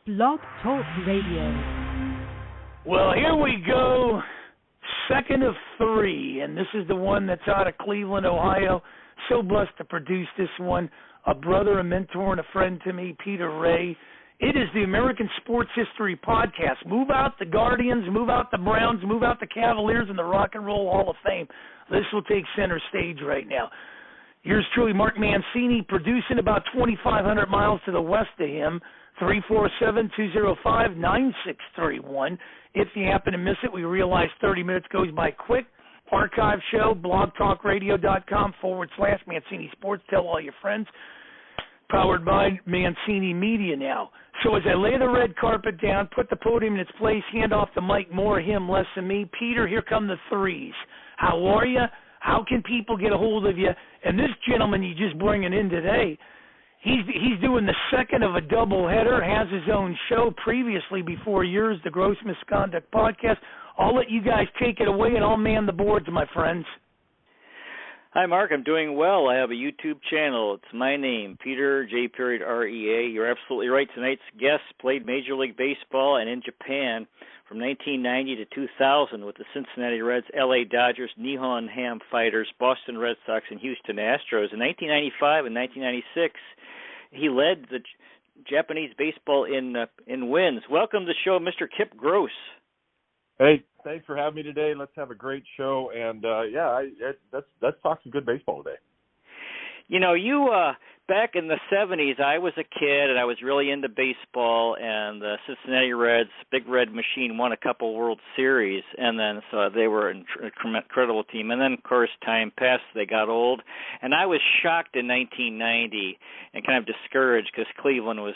Blog Talk Radio. Well, here we go. Second of three, and this is the one that's out of Cleveland, Ohio. So blessed to produce this one. A brother, a mentor, and a friend to me, Peter Ray. It is the American Sports History Podcast. Move out the Guardians, move out the Browns, move out the Cavaliers, and the Rock and Roll Hall of Fame. This will take center stage right now. Here's truly Mark Mancini producing about 2,500 miles to the west of him. 347-205-9631. If you happen to miss it, we realize 30 minutes goes by quick. Archive show, blogtalkradio.com/Mancini Sports. Tell all your friends. Powered by Mancini Media now. So as I lay the red carpet down, put the podium in its place, hand off the mic, more him, less than me. Peter, here come the threes. How are you? How can people get a hold of you? And this gentleman you just bringing in today, he's doing the second of a doubleheader, has his own show previously before yours, the Gross Misconduct Podcast. I'll let you guys take it away, and I'll man the boards, my friends. Hi, Mark. I'm doing well. I have a YouTube channel. It's my name, Peter J. REA. You're absolutely right. Tonight's guest played Major League Baseball and in Japan from 1990 to 2000 with the Cincinnati Reds, LA Dodgers, Nihon Ham Fighters, Boston Red Sox, and Houston Astros. In 1995 and 1996, he led the Japanese baseball in wins. Welcome to the show, Mr. Kip Gross. Hey, thanks for having me today. Let's have a great show, and let's talk some good baseball today. You know, back in the 70s, I was a kid, and I was really into baseball, and the Cincinnati Reds, Big Red Machine, won a couple World Series, and then so they were an incredible team. And then, of course, time passed, they got old, and I was shocked in 1990 and kind of discouraged because Cleveland was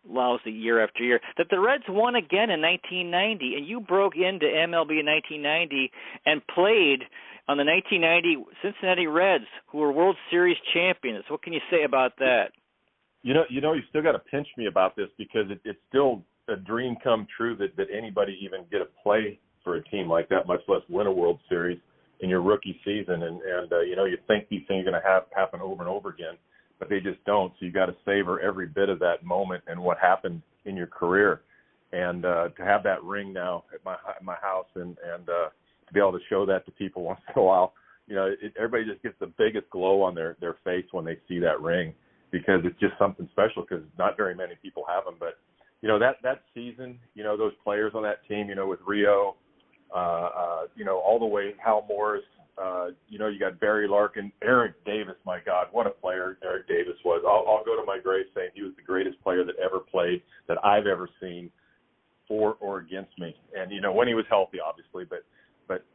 lousy year after year, that the Reds won again in 1990, and you broke into MLB in 1990 and played on the 1990 Cincinnati Reds, who were World Series champions. What can you say about that? You still got to pinch me about this because it's still a dream come true that anybody even get a play for a team like that, much less win a World Series in your rookie season. And you think these things are going to happen over and over again, but they just don't. So you got to savor every bit of that moment and what happened in your career. And to have that ring now at my house and to be able to show that to people once in a while, everybody just gets the biggest glow on their face when they see that ring because it's just something special because not very many people have them. But, that season, those players on that team, with Rio, all the way Hal Morris, you got Barry Larkin, Eric Davis. My God, what a player Eric Davis was. I'll go to my grave saying he was the greatest player that ever played that I've ever seen for or against me. And, when he was healthy, obviously, but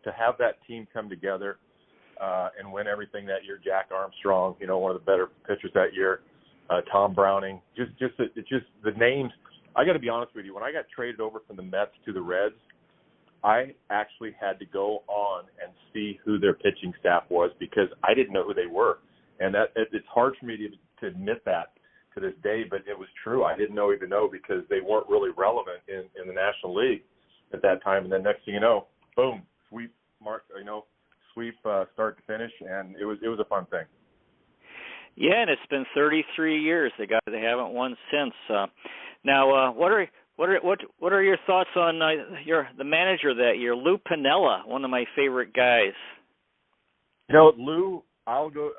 to have that team come together and win everything that year, Jack Armstrong, one of the better pitchers that year, Tom Browning, just the names. I got to be honest with you. When I got traded over from the Mets to the Reds, I actually had to go on and see who their pitching staff was because I didn't know who they were. And it's hard for me to admit that to this day, but it was true. I didn't even know because they weren't really relevant in the National League at that time. And then next thing you know, boom, sweep start to finish, and it was a fun thing. Yeah, and it's been 33 years. They haven't won since. Now, what are your thoughts on the manager that year, Lou Piniella, one of my favorite guys? Lou, I'll go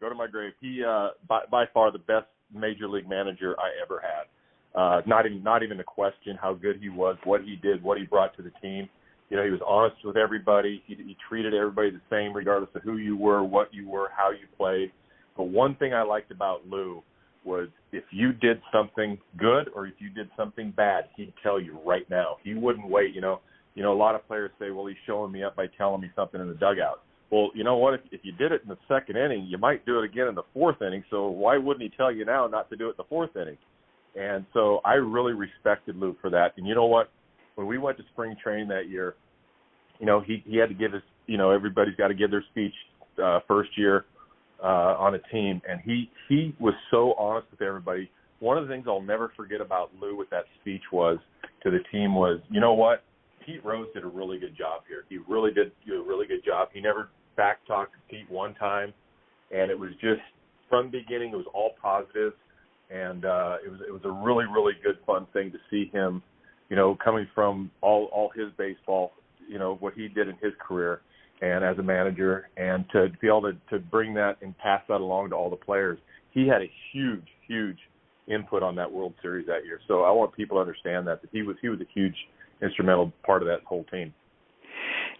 to my grave. He by far the best major league manager I ever had. Not even a question how good he was, what he did, what he brought to the team. He was honest with everybody. He treated everybody the same regardless of who you were, what you were, how you played. But one thing I liked about Lou was if you did something good or if you did something bad, he'd tell you right now. He wouldn't wait. A lot of players say, well, he's showing me up by telling me something in the dugout. Well, you know what? If you did it in the second inning, you might do it again in the fourth inning. So why wouldn't he tell you now not to do it in the fourth inning? And so I really respected Lou for that. And you know what? When we went to spring training that year, he had to give his, everybody's got to give their speech first year on a team. And he was so honest with everybody. One of the things I'll never forget about Lou with that speech to the team was, you know what? Pete Rose did a really good job here. He really did do a really good job. He never back-talked Pete one time. And it was just, from the beginning, it was all positive. and it was a really, really good, fun thing to see him, coming from all his baseball, what he did in his career and as a manager, and to be able to bring that and pass that along to all the players. He had a huge, huge input on that World Series that year. So I want people to understand that he was a huge instrumental part of that whole team.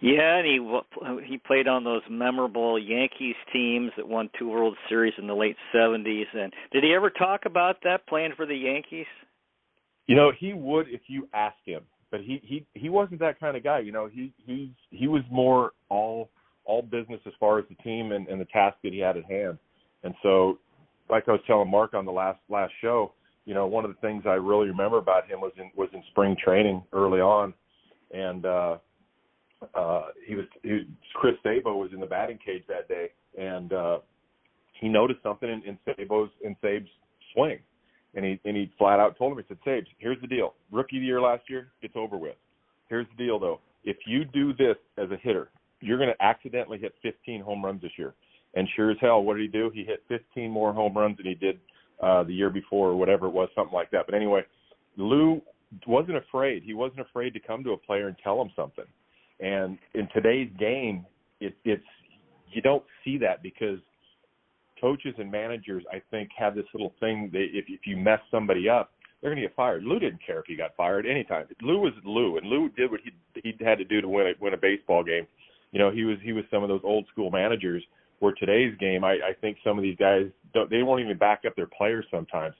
Yeah, and he played on those memorable Yankees teams that won 2 World Series in the late 70s. And did he ever talk about that, playing for the Yankees? He would if you asked him, but he wasn't that kind of guy. He was more all business as far as the team and the task that he had at hand. And so, like I was telling Mark on the last show, one of the things I really remember about him was in spring training early on, and Chris Sabo was in the batting cage that day, and he noticed something in Sabe's swing, and he flat out told him, he said, "Sabes, here's the deal. Rookie of the year last year, it's over with. Here's the deal, though. If you do this as a hitter, you're going to accidentally hit 15 home runs this year." And sure as hell, what did he do? He hit 15 more home runs than he did the year before, or whatever it was, something like that. But anyway, Lou wasn't afraid. He wasn't afraid to come to a player and tell him something. And in today's game, it's you don't see that, because coaches and managers, I think, have this little thing that if you mess somebody up, they're going to get fired. Lou didn't care if he got fired anytime. Lou was Lou, and Lou did what he had to do to win a baseball game. He was some of those old school managers. Where today's game, I think some of these guys they won't even back up their players sometimes.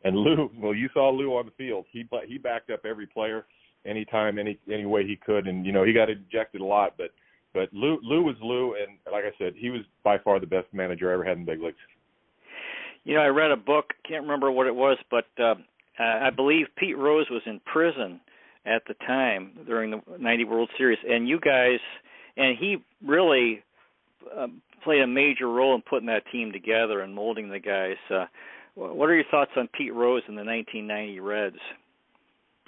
And Lou, well, you saw Lou on the field. He backed up every player anytime, any way he could, and he got ejected a lot. But Lou was Lou, and like I said, he was by far the best manager I ever had in the big leagues. I read a book. Can't remember what it was, but I believe Pete Rose was in prison at the time during the '90 World Series, and you guys, and he really played a major role in putting that team together and molding the guys. What are your thoughts on Pete Rose and the 1990 Reds?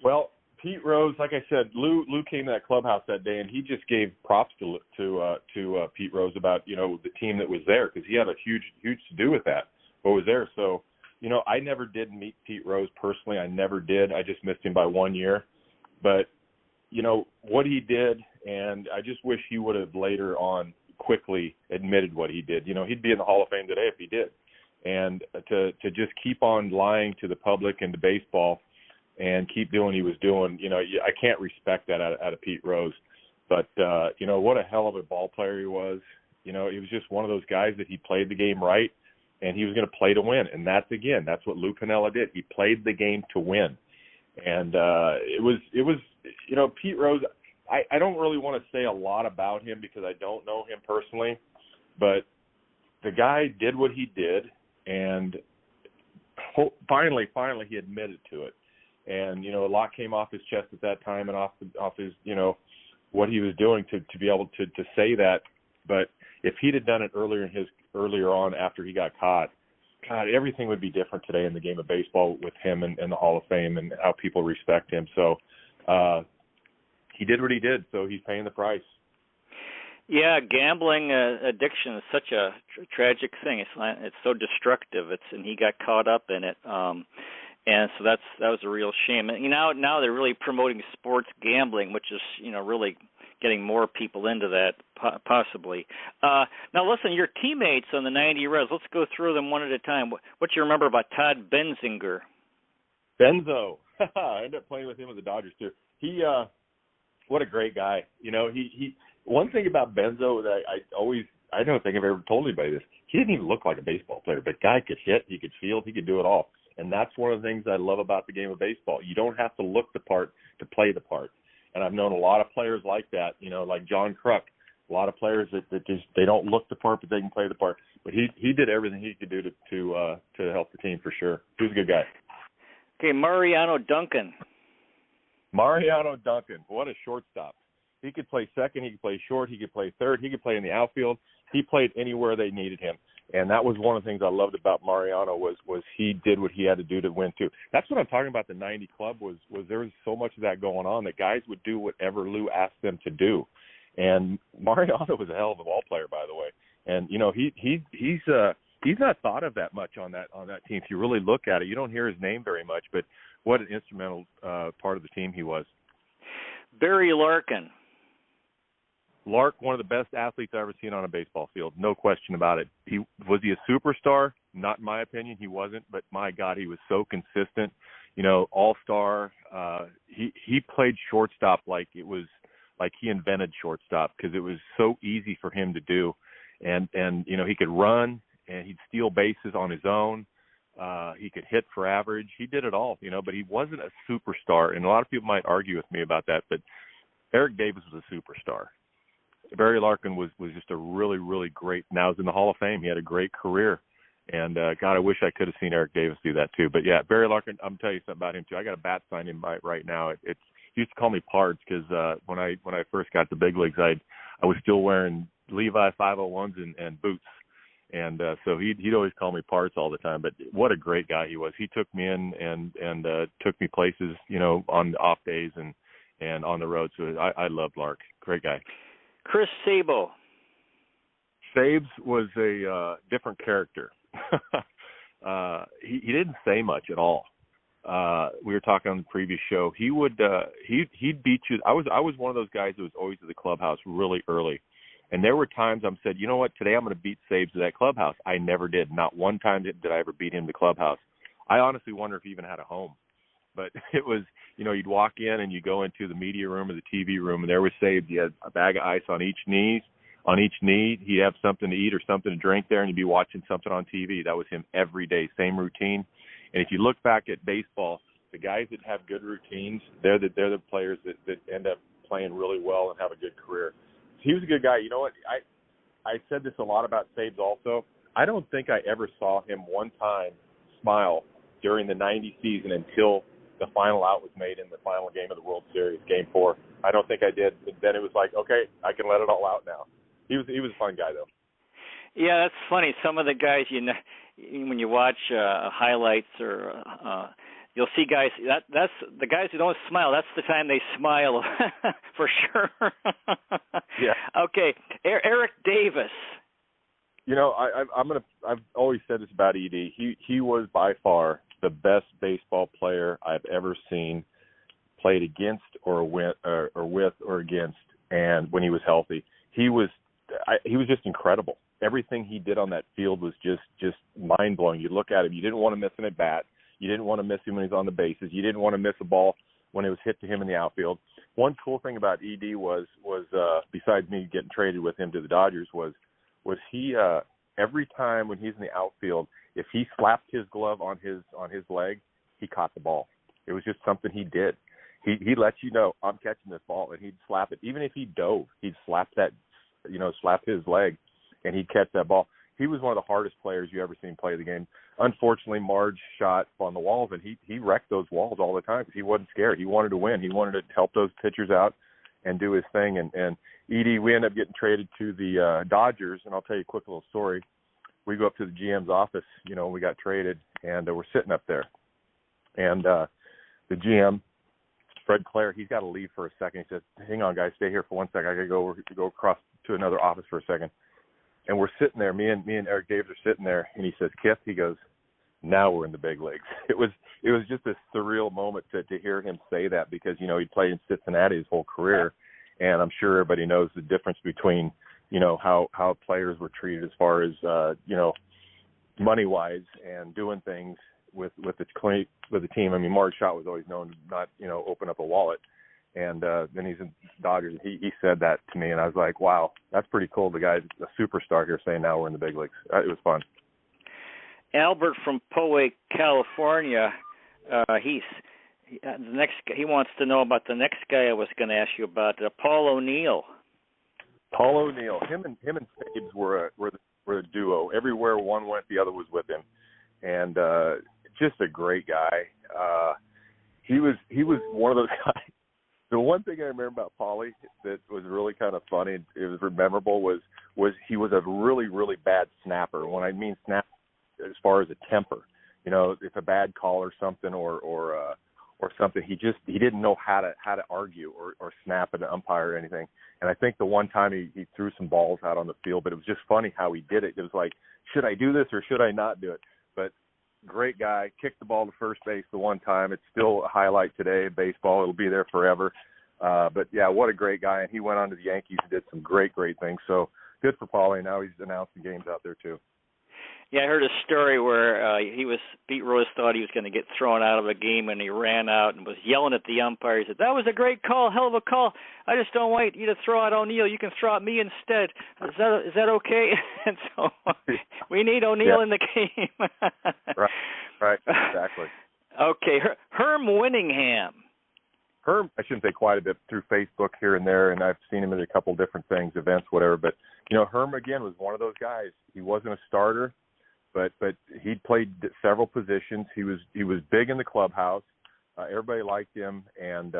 Well, Pete Rose, like I said, Lou came to that clubhouse that day, and he just gave props to Pete Rose about the team that was there, because he had a huge to do with that. What was there? So I never did meet Pete Rose personally. I never did. I just missed him by 1 year. But what he did, and I just wish he would have later on quickly admitted what he did. He'd be in the Hall of Fame today if he did. And to just keep on lying to the public and to baseball and keep doing what he was doing, I can't respect that out of Pete Rose. But, what a hell of a ball player he was. He was just one of those guys that he played the game right, and he was going to play to win. And that's what Lou Piniella did. He played the game to win. And it was Pete Rose, I don't really want to say a lot about him because I don't know him personally, but the guy did what he did, and finally he admitted to it. And, a lot came off his chest at that time and off his, what he was doing to be able to say that. But if he'd have done it earlier on after he got caught, God, everything would be different today in the game of baseball with him and the Hall of Fame and how people respect him. So he did what he did, so he's paying the price. Yeah, gambling addiction is such a tragic thing. It's so destructive. And he got caught up in it. And so that was a real shame. And now they're really promoting sports gambling, which is really getting more people into that possibly. Now listen, your teammates on the '90 Reds. Let's go through them one at a time. What you remember about Todd Benzinger? Benzo, I ended up playing with him with the Dodgers too. He, what a great guy. He. One thing about Benzo that I don't think I've ever told anybody this. He didn't even look like a baseball player, but guy could hit, he could field, he could do it all. And that's one of the things I love about the game of baseball. You don't have to look the part to play the part. And I've known a lot of players like that, like John Kruk. A lot of players that just they don't look the part, but they can play the part. But he did everything he could do to help the team for sure. He was a good guy. Okay, Mariano Duncan. Mariano Duncan, what a shortstop. He could play second, he could play short, he could play third, he could play in the outfield. He played anywhere they needed him. And that was one of the things I loved about Mariano was he did what he had to do to win too. That's what I'm talking about. The '90 club was there was so much of that going on that guys would do whatever Lou asked them to do. And Mariano was a hell of a ball player, by the way. And he's he's not thought of that much on that team. If you really look at it, you don't hear his name very much, but what an instrumental part of the team he was. Barry Larkin. Lark, one of the best athletes I've ever seen on a baseball field, no question about it. Was he a superstar? Not in my opinion, he wasn't. But my God, he was so consistent. All-star. He played shortstop like it was like he invented shortstop because it was so easy for him to do. And he could run and he'd steal bases on his own. He could hit for average. He did it all, but he wasn't a superstar. And a lot of people might argue with me about that, but Eric Davis was a superstar. Barry Larkin was just a really, really great. Now he's in the Hall of Fame. He had a great career. And, God, I wish I could have seen Eric Davis do that too. But, yeah, Barry Larkin, I'm going to tell you something about him too. I got a bat signed in right now. He used to call me Pards because when I first got to big leagues, I was still wearing Levi 501s and boots. And so he'd always call me Parts all the time. But what a great guy he was. He took me in and took me places, on off days and on the road. So I loved Lark. Great guy. Chris Sabo. Sabes was a different character. He didn't say much at all. We were talking on the previous show. He would he'd beat you. I was one of those guys that was always at the clubhouse really early. And there were times I said, you know what, today I'm going to beat Sabes to that clubhouse. I never did. Not one time did I ever beat him to the clubhouse. I honestly wonder if he even had a home. But it was, you'd walk in and you go into the media room or the TV room, and there was Sabes. He had a bag of ice on each knee. On each knee, he'd have something to eat or something to drink there, and you'd be watching something on TV. That was him every day, same routine. And if you look back at baseball, the guys that have good routines, they're the players that end up playing really well and have a good career. He was a good guy. You know what? I said this a lot about Sabes also. I don't think I ever saw him one time smile during the 90 season until the final out was made in the final game of the World Series, Game 4. I don't think I did. And then it was like, okay, I can let it all out now. He was a fun guy, though. Yeah, that's funny. Some of the guys, when you watch highlights or you'll see guys. That's the guys who don't smile. That's the time they smile, for sure. Yeah. Okay, Eric Davis. I've always said this about Ed. He was by far the best baseball player I've ever seen, played against or with or against, and when he was healthy, he was just incredible. Everything he did on that field was just mind blowing. You look at him, you didn't want to miss an at bat. You didn't want to miss him when he was on the bases. You didn't want to miss a ball when it was hit to him in the outfield. One cool thing about Ed was besides me getting traded with him to the Dodgers was he every time when he's in the outfield, if he slapped his glove on his leg, he caught the ball. It was just something he did. He let you know, I'm catching this ball, and he'd slap it. Even if he dove, he'd slap his leg, and he'd catch that ball. He was one of the hardest players you ever seen play the game. Unfortunately, Marge shot on the walls, and he wrecked those walls all the time because he wasn't scared. He wanted to win. He wanted to help those pitchers out and do his thing. And Edie, we ended up getting traded to the Dodgers, and I'll tell you a quick little story. We go up to the GM's office, when we got traded, and we're sitting up there. And the GM, Fred Clare, he's got to leave for a second. He says, hang on, guys, stay here for 1 second. I got to go across to another office for a second. And we're sitting there. Me and Eric Davis are sitting there, and he says, Kip, he goes, now we're in the big leagues. It was just a surreal moment to hear him say that because, he played in Cincinnati his whole career, and I'm sure everybody knows the difference between, how players were treated as far as, money-wise and doing things with the team. I mean, Mark Schott was always known to not, open up a wallet. And then he's in Dodgers. He said that to me, and I was like, wow, that's pretty cool. The guy's a superstar here saying now we're in the big leagues. It was fun. Albert from Poway, California, he wants to know about the next guy I was going to ask you about, Paul O'Neill. Paul O'Neill, him and Sabes were a duo. Everywhere one went, the other was with him, and just a great guy. He was one of those guys. The one thing I remember about Paulie that was really kind of funny, it was memorable, was he was a really, really bad snapper. When I mean snap, as far as a temper, if a bad call or something, or or something. He didn't know how to argue or snap at an umpire or anything. And I think the one time he threw some balls out on the field, but it was just funny how he did it. It was like, should I do this or should I not do it? But great guy, kicked the ball to first base the one time. It's still a highlight today in baseball. It'll be there forever. But yeah, what a great guy. And he went on to the Yankees and did some great things. So good for Paulie. Now he's announcing games out there too. Yeah, I heard a story where Pete Rose thought he was going to get thrown out of a game, and he ran out and was yelling at the umpire. He said, "That was a great call, hell of a call. I just don't want you to throw out O'Neill. You can throw out me instead. Is that okay?" And so we need O'Neill in the game. Right, exactly. Okay, Herm Winningham. Herm, I shouldn't say quite a bit, through Facebook here and there, and I've seen him at a couple different things, events, whatever. But Herm again was one of those guys. He wasn't a starter, but he played several positions. He was big in the clubhouse. Everybody liked him, and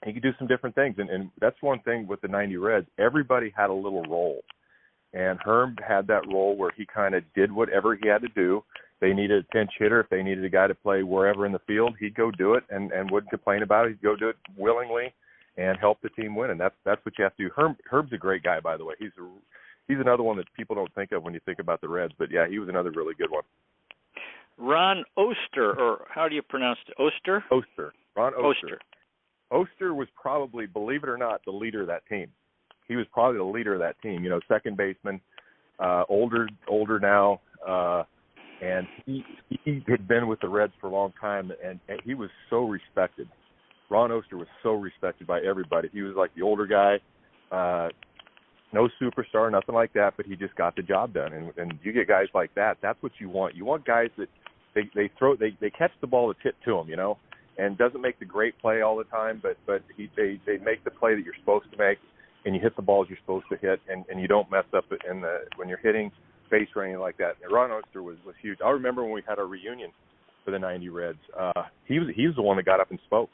he could do some different things. And that's one thing with the 90 Reds. Everybody had a little role, and Herm had that role where he kind of did whatever he had to do. They needed a pinch hitter. If they needed a guy to play wherever in the field, he'd go do it and wouldn't complain about it. He'd go do it willingly and help the team win. And that's what you have to do. Herb's a great guy, by the way. He's another one that people don't think of when you think about the Reds. But, yeah, he was another really good one. Ron Oster, or how do you pronounce it? Oster? Oster. Ron Oster. Oster was probably, believe it or not, the leader of that team. He was probably the leader of that team. Second baseman, older now, and he had been with the Reds for a long time, and he was so respected. Ron Oster was so respected by everybody. He was like the older guy, no superstar, nothing like that, but he just got the job done. And you get guys like that. That's what you want. You want guys that they catch the ball that's hit to them, and doesn't make the great play all the time, but they make the play that you're supposed to make, and you hit the balls you're supposed to hit, and you don't mess up when you're hitting base running like that. And Ron Oster was huge. I remember when we had our reunion for the 90 Reds. He was the one that got up and spoke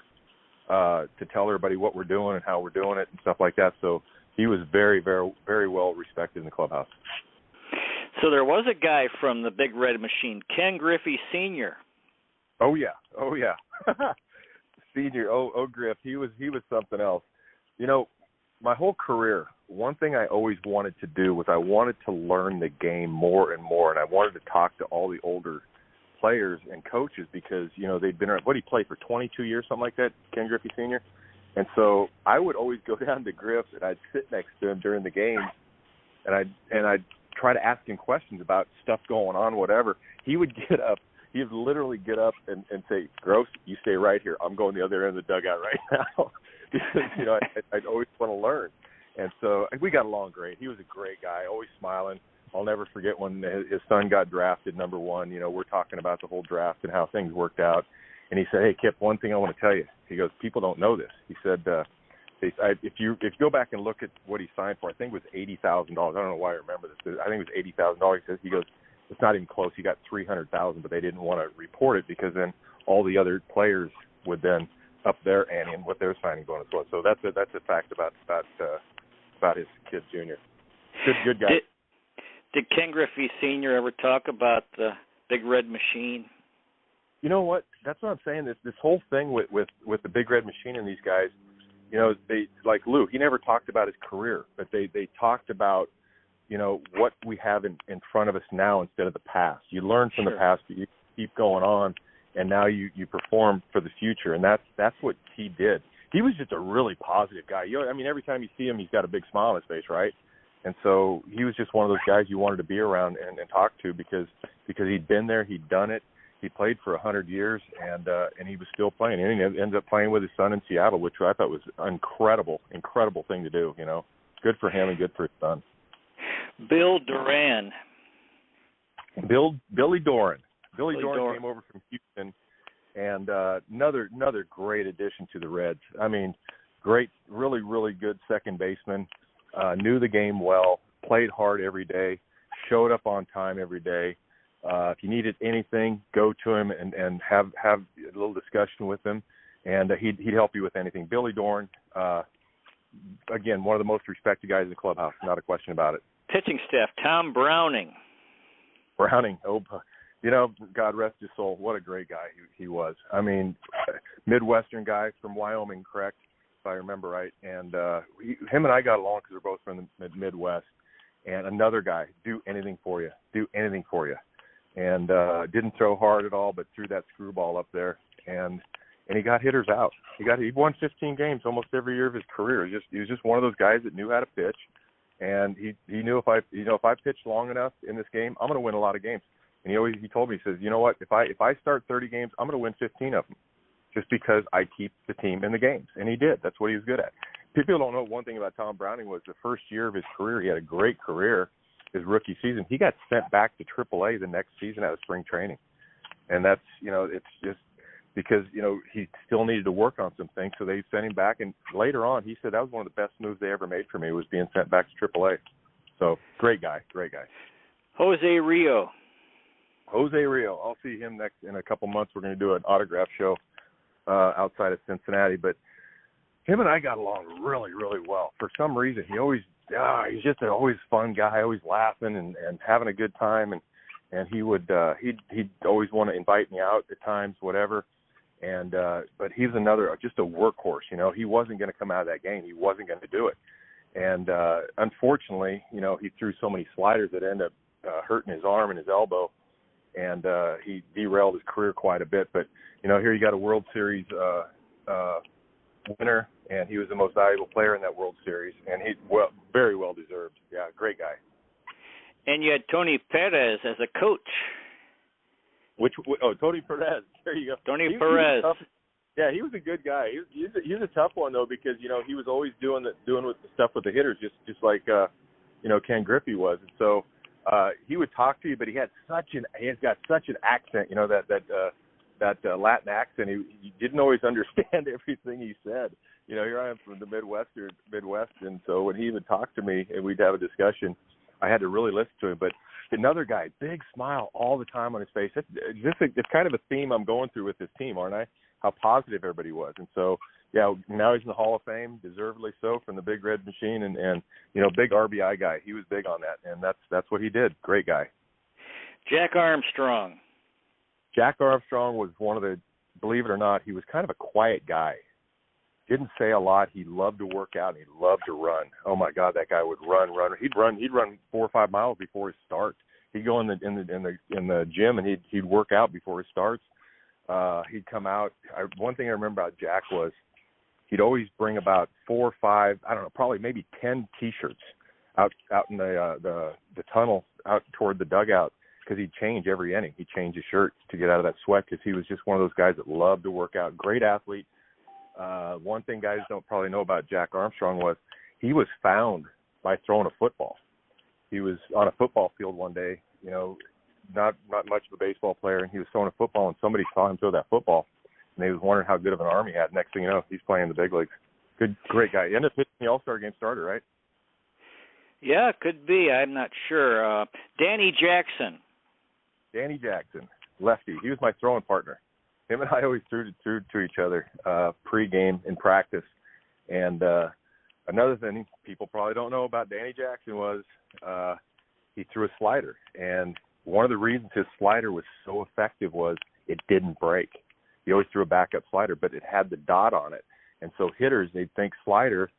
to tell everybody what we're doing and how we're doing it and stuff like that. So he was very, very, very well respected in the clubhouse. So there was a guy from the Big Red Machine, Ken Griffey Sr. Oh yeah. Senior. Oh Griff. He was something else. My whole career, one thing I always wanted to do was I wanted to learn the game more and more, and I wanted to talk to all the older players and coaches because, they'd been around. What, he played for 22 years, something like that, Ken Griffey Sr.? And so I would always go down to Griff, and I'd sit next to him during the game, and I'd try to ask him questions about stuff going on, whatever. He would get up. He would literally get up and say, "Gross, you stay right here. I'm going the other end of the dugout right now." Because, I'd always want to learn. And so we got along great. He was a great guy, always smiling. I'll never forget when his son got drafted number 1. We're talking about the whole draft and how things worked out. And he said, "Hey, Kip, one thing I want to tell you." He goes, "People don't know this." He said, if you go back and look at what he signed for, I think it was $80,000. I don't know why I remember this. I think it was $80,000. He goes, "It's not even close. He got $300,000, but they didn't want to report it because then all the other players would then up their ante and what their signing bonus was." So that's a fact about his kid, Junior. Good guy. Did Ken Griffey Sr. ever talk about the Big Red Machine? You know what? That's what I'm saying. This whole thing with the Big Red Machine and these guys, they, like Lou, he never talked about his career, but they talked about, what we have in front of us now instead of the past. You learn from the past, but you keep going on, and now you perform for the future, and that's what he did. He was just a really positive guy. Every time you see him, he's got a big smile on his face, right? And so he was just one of those guys you wanted to be around and talk to because he'd been there, he'd done it. He played for 100 years, and he was still playing. And he ended up playing with his son in Seattle, which I thought was an incredible thing to do. Good for him and good for his son. Bill Doran. Billy Doran. Billy Doran came over from Houston, and another great addition to the Reds. Great, really, really good second baseman. Knew the game well, played hard every day, showed up on time every day. If you needed anything, go to him and have a little discussion with him, and he'd help you with anything. Billy Doran, again, one of the most respected guys in the clubhouse, not a question about it. Pitching staff, Tom Browning. Browning, You know, God rest his soul. What a great guy he was. I mean, Midwestern guy from Wyoming, correct, if I remember right. And him and I got along because we're both from the Midwest. And another guy, do anything for you. And didn't throw hard at all, but threw that screwball up there. And he got hitters out. He won 15 games almost every year of his career. He was just one of those guys that knew how to pitch. And he knew if I pitched long enough in this game, I'm going to win a lot of games. And he told me, he says, you know what, if I start 30 games, I'm going to win 15 of them, just because I keep the team in the games. And he did. That's what he was good at. People don't know one thing about Tom Browning was the first year of his career, he had a great career, his rookie season. He got sent back to AAA the next season out of spring training. And that's, it's just because, he still needed to work on some things. So they sent him back. And later on, he said that was one of the best moves they ever made for me, was being sent back to AAA. So great guy. Jose Rio. I'll see him next in a couple months. We're going to do an autograph show outside of Cincinnati. But him and I got along really, really well. For some reason, he's just an always fun guy, always laughing and having a good time. And he would he'd always want to invite me out at times, whatever. And but he's just a workhorse. He wasn't going to come out of that game. He wasn't going to do it. And unfortunately, he threw so many sliders that ended up hurting his arm and his elbow. And he derailed his career quite a bit. But, here you got a World Series winner, and he was the most valuable player in that World Series. And very well deserved. Yeah, great guy. And you had Tony Perez as a coach. Tony Perez. There you go. Tony Perez. Yeah, he was a good guy. He's a tough one, though, because, he was always doing with the stuff with the hitters, just like, Ken Griffey was. And so, he would talk to you, but he has got such an accent, that Latin accent. He didn't always understand everything he said. Here I am from the Midwest, and so when he would talk to me and we'd have a discussion, I had to really listen to him. But another guy, big smile all the time on his face. It's kind of a theme I'm going through with this team, aren't I? How positive everybody was. And so, yeah, now he's in the Hall of Fame, deservedly so, from the Big Red Machine, and big RBI guy. He was big on that, and that's what he did. Great guy. Jack Armstrong. Jack Armstrong was one of the, believe it or not, he was kind of a quiet guy. Didn't say a lot. He loved to work out, and he loved to run. Oh my God, that guy would run. He'd run 4 or 5 miles before his start. He'd go in the gym and he'd work out before his starts. He'd come out. One thing I remember about Jack was he'd always bring about 4 or 5, I don't know, probably maybe 10 T-shirts out in the tunnel out toward the dugout, because he'd change every inning. He'd change his shirt to get out of that sweat, because he was just one of those guys that loved to work out. Great athlete. One thing guys don't probably know about Jack Armstrong was he was found by throwing a football. He was on a football field one day, not much of a baseball player, and he was throwing a football, and somebody saw him throw that football, and they was wondering how good of an arm he had. Next thing you know, he's playing in the big leagues. Great guy. He ended up hitting the All-Star game starter, right? Yeah, could be. I'm not sure. Danny Jackson, lefty. He was my throwing partner. Him and I always threw to each other pre-game in practice. And another thing people probably don't know about Danny Jackson was he threw a slider. And one of the reasons his slider was so effective was it didn't break. He always threw a backup slider, but it had the dot on it. And so hitters, they'd think slider,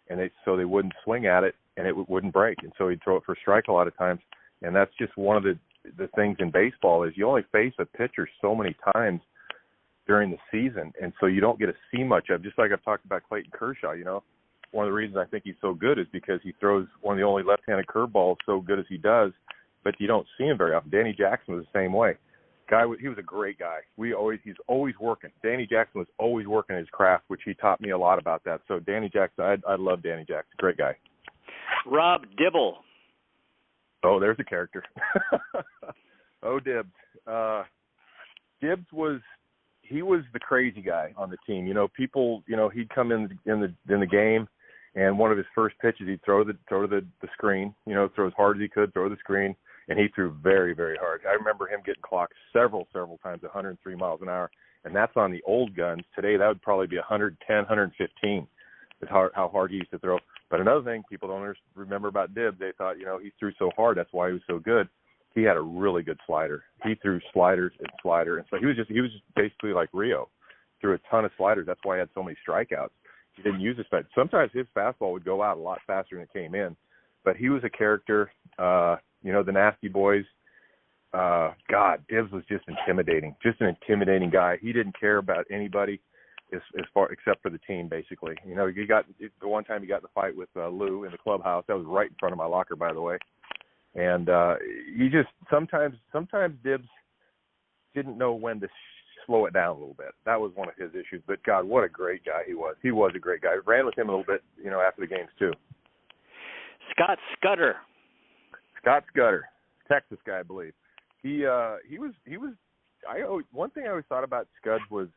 and so they wouldn't swing at it, and it wouldn't break. And so he'd throw it for a strike a lot of times. And that's just one of the things in baseball is you only face a pitcher so many times during the season, and so you don't get to see much of, just like I've talked about Clayton Kershaw. One of the reasons I think he's so good is because he throws one of the only left-handed curveballs so good as he does, but you don't see him very often. Danny Jackson was the same way. He was a great guy. He's always working. Danny Jackson was always working his craft, which he taught me a lot about that. So Danny Jackson, I love Danny Jackson. Great guy. Rob Dibble. Oh, there's a character. Dibs. Dibs was the crazy guy on the team. People, he'd come in the game, and one of his first pitches, he'd throw to the screen, throw as hard as he could, throw the screen, and he threw very, very hard. I remember him getting clocked several times, 103 miles an hour, and that's on the old guns. Today, that would probably be 110, 115 is how hard he used to throw. But another thing people don't remember about Dibs, they thought, he threw so hard, that's why he was so good. he had a really good slider. He threw sliders and slider, and so he was just basically like Rio, threw a ton of sliders. That's why he had so many strikeouts. He didn't use his fastball. Sometimes his fastball would go out a lot faster than it came in, but he was a character. The Nasty Boys. God, Dibbs was just intimidating. Just an intimidating guy. He didn't care about anybody as far except for the team, basically. He got the one time he got in the fight with Lou in the clubhouse. That was right in front of my locker, by the way. And he just sometimes Dibbs didn't know when to slow it down a little bit. That was one of his issues. But God, what a great guy he was. He was a great guy. Ran with him a little bit, after the games too. Scott Scudder, Texas guy, I believe. He was. One thing I always thought about Scud was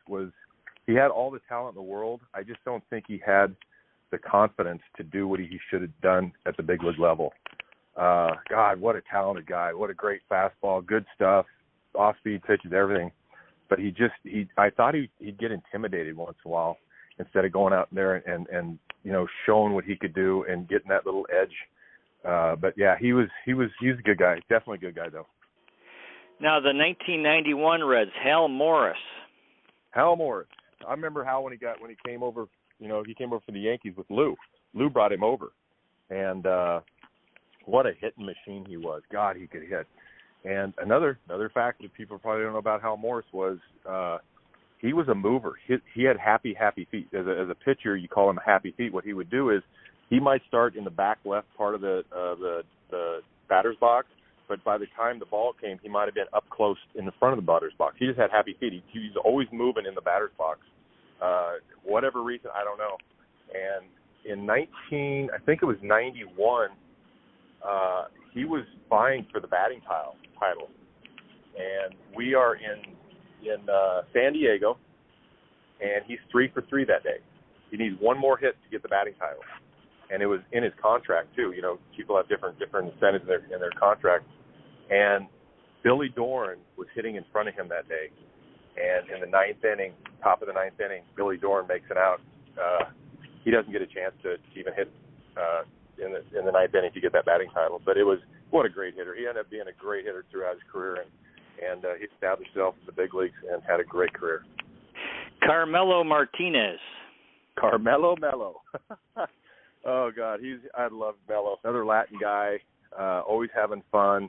he had all the talent in the world. I just don't think he had the confidence to do what he should have done at the big league level. God, what a talented guy. What a great fastball, good stuff, off-speed pitches, everything. But I thought he'd get intimidated once in a while instead of going out there and showing what he could do and getting that little edge. But yeah, he was a good guy. Definitely a good guy though. Now the 1991 Reds, Hal Morris. I remember Hal when he came over. He came over for the Yankees with Lou. Lou brought him over, and what a hitting machine he was. God, he could hit. And another fact that people probably don't know about Hal Morris was he was a mover. He had happy feet. As a pitcher, you call him happy feet. What he would do is he might start in the back left part of the batter's box, but by the time the ball came, he might have been up close in the front of the batter's box. He just had happy feet. He was always moving in the batter's box. Whatever reason, I don't know. And in 91, he was vying for the batting title. And we are in San Diego, and he's 3 for 3 that day. He needs one more hit to get the batting title. And it was in his contract too. People have different incentives in their contract. And Billy Doran was hitting in front of him that day. And in the top of the ninth inning, Billy Doran makes it out. He doesn't get a chance to even hit in the ninth inning to get that batting title. But what a great hitter. He ended up being a great hitter throughout his career, and he established himself in the big leagues and had a great career. Carmelo Martinez. Carmelo Mello. Oh, God, I love Mello. Another Latin guy, always having fun,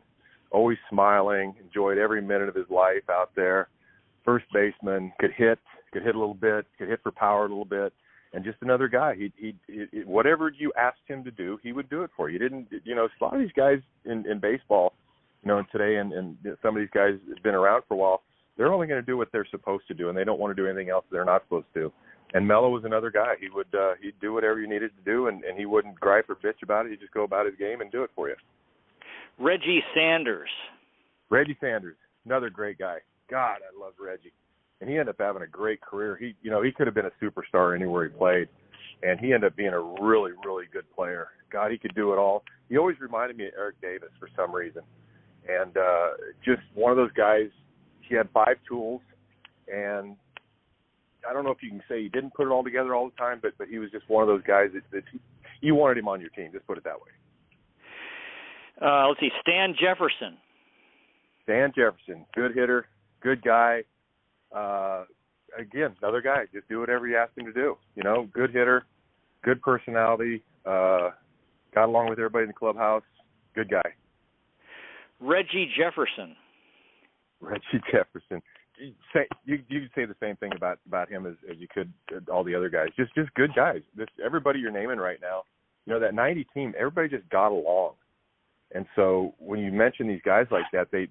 always smiling, enjoyed every minute of his life out there. First baseman, could hit a little bit, could hit for power a little bit, and just another guy. He whatever you asked him to do, he would do it for you. A lot of these guys in baseball, today, and some of these guys have been around for a while, they're only going to do what they're supposed to do, and they don't want to do anything else they're not supposed to. And Mello was another guy. He'd do whatever you needed to do, and he wouldn't gripe or bitch about it. He'd just go about his game and do it for you. Reggie Sanders, another great guy. God, I love Reggie. And he ended up having a great career. He could have been a superstar anywhere he played, and he ended up being a really, really good player. God, he could do it all. He always reminded me of Eric Davis for some reason. And just one of those guys, he had 5 tools, and I don't know if you can say he didn't put it all together all the time, but he was just one of those guys that you wanted him on your team. Just put it that way. Let's see, Stan Jefferson. Good hitter, good guy. Again, another guy. Just do whatever you ask him to do. Good hitter, good personality. Got along with everybody in the clubhouse. Good guy. Reggie Jefferson. You could say the same thing about him as you could all the other guys. Just good guys. Everybody you're naming right now, that 90 team, everybody just got along. And so when you mention these guys like that, they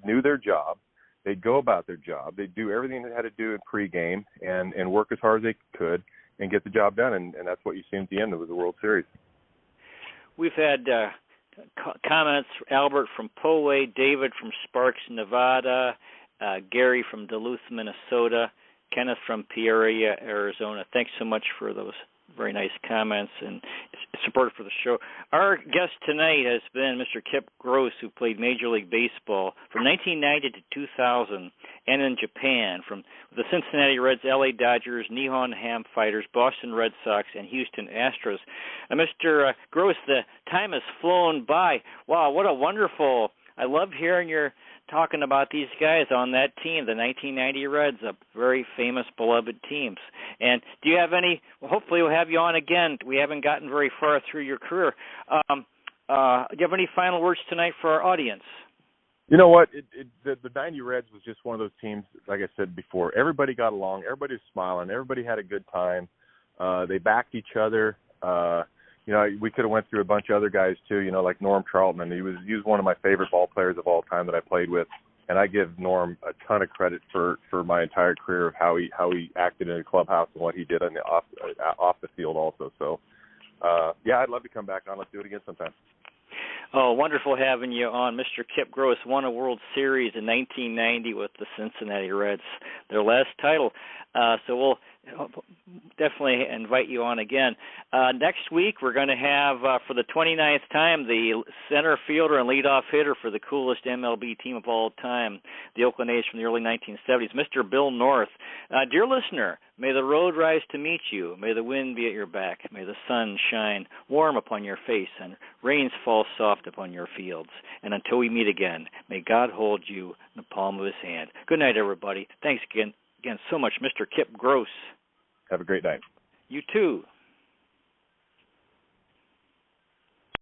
knew their job. They'd go about their job. They'd do everything they had to do in pregame and work as hard as they could and get the job done. And that's what you see at the end of the World Series. We've had comments, Albert from Poway, David from Sparks, Nevada, Gary from Duluth, Minnesota, Kenneth from Peoria, Arizona. Thanks so much for those very nice comments and support for the show. Our guest tonight has been Mr. Kip Gross, who played Major League Baseball from 1990 to 2000 and in Japan from the Cincinnati Reds, LA Dodgers, Nihon Ham Fighters, Boston Red Sox, and Houston Astros. Mr. Gross, the time has flown by. Wow, what a wonderful I love hearing you talking about these guys on that team, the 1990 Reds, a very famous, beloved teams. And do you have any? Well, hopefully, we'll have you on again. We haven't gotten very far through your career. Do you have any final words tonight for our audience? You know what? The 90 Reds was just one of those teams, like I said before. Everybody got along. Everybody was smiling. Everybody had a good time. They backed each other. We could have went through a bunch of other guys too, like Norm Charlton. He was one of my favorite ball players of all time that I played with. And I give Norm a ton of credit for my entire career of how he acted in the clubhouse and what he did on the off the field also. So, I'd love to come back on. Let's do it again sometime. Oh, wonderful having you on. Mr. Kip Gross won a World Series in 1990 with the Cincinnati Reds, their last title. So we'll definitely invite you on again. Next week we're going to have, for the 29th time, the center fielder and leadoff hitter for the coolest MLB team of all time, the Oakland A's from the early 1970s, Mr. Bill North. Dear listener, may the road rise to meet you. May the wind be at your back. May the sun shine warm upon your face and rains fall soft upon your fields. And until we meet again, may God hold you in the palm of his hand. Good night, everybody. Thanks again so much, Mr. Kip Gross. Have a great night. You too.